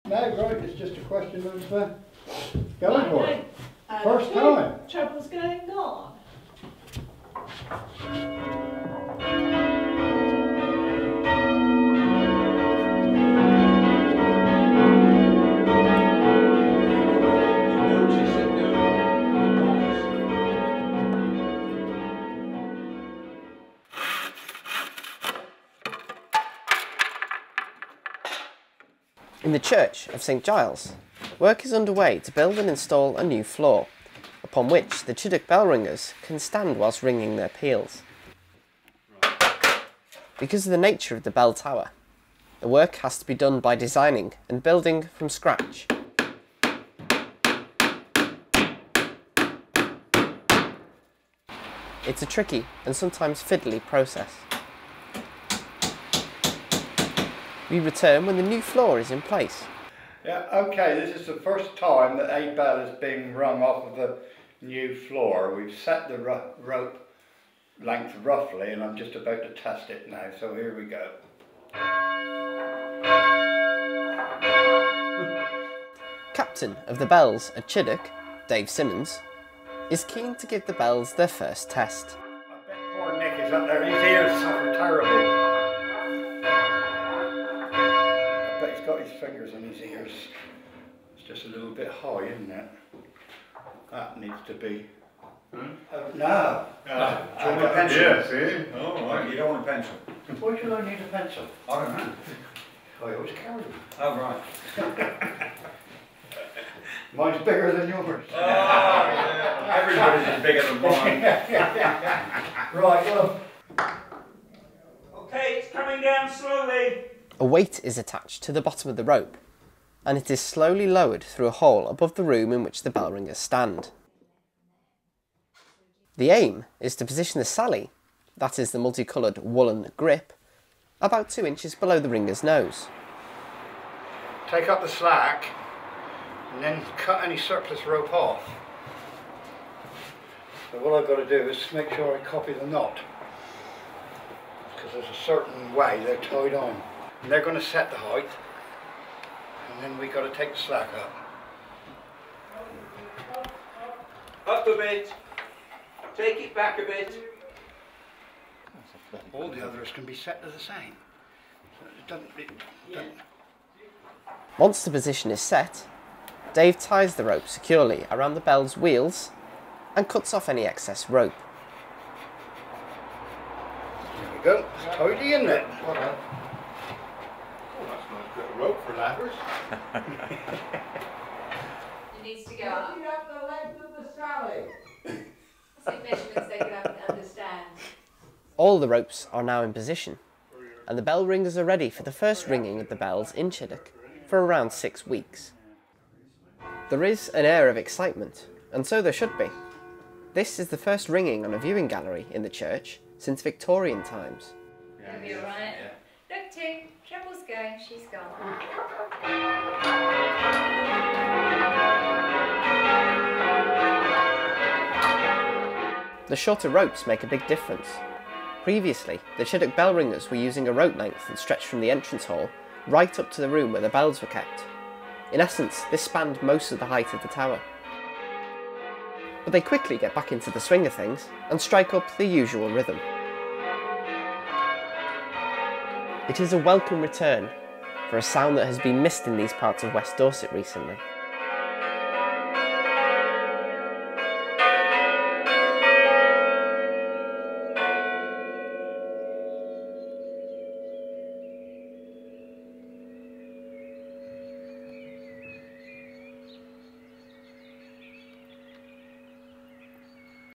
No, right, it's just a question of going for it. First time. Trouble's going on. In the church of St Giles, work is underway to build and install a new floor, upon which the Chideock Bell Ringers can stand whilst ringing their peals. Because of the nature of the bell tower, the work has to be done by designing and building from scratch. It's a tricky and sometimes fiddly process. We return when the new floor is in place. Yeah, okay, this is the first time that a bell is being rung off of the new floor. We've set the rope length roughly and I'm just about to test it now, so here we go. Captain of the bells at Chideock, Dave Symonds, is keen to give the bells their first test. I bet poor Nick is up there, his ears suffer terribly. I bet he's got his fingers in his ears. It's just a little bit high, isn't it? That needs to be... No. Do you want a pencil? Yeah, see? Oh, right. You don't want a pencil? Why should I need a pencil? I don't know. I always carry them. Oh, right. Mine's bigger than yours. Oh, yeah. Everybody's is bigger than mine. Right, well. Okay, it's coming down slowly. A weight is attached to the bottom of the rope, and it is slowly lowered through a hole above the room in which the bell ringers stand. The aim is to position the sally, that is the multicoloured woolen grip, about 2 inches below the ringer's nose. Take up the slack and then cut any surplus rope off. So what I've got to do is make sure I copy the knot, because there's a certain way they're tied on. And they're going to set the height, and then we've got to take the slack up. Up a bit. Take it back a bit. All the others can be set to the same. So it doesn't. Once the position is set, Dave ties the rope securely around the bell's wheels and cuts off any excess rope. There we go. It's tidy, isn't it? Oh, that's a nice bit of rope for ladders. It needs to go up. You have the length of the sally. Some measurements they can understand. All the ropes are now in position, and the bell ringers are ready for the first ringing of the bells in Chideock for around 6 weeks. There is an air of excitement, and so there should be. This is the first ringing on a viewing gallery in the church since Victorian times. It'll be alright. Look, Tim, Treble's going, she's gone. The shorter ropes make a big difference. Previously, the Chideock Bell Ringers were using a rope length that stretched from the entrance hall right up to the room where the bells were kept. In essence, this spanned most of the height of the tower. But they quickly get back into the swing of things and strike up the usual rhythm. It is a welcome return for a sound that has been missed in these parts of West Dorset recently.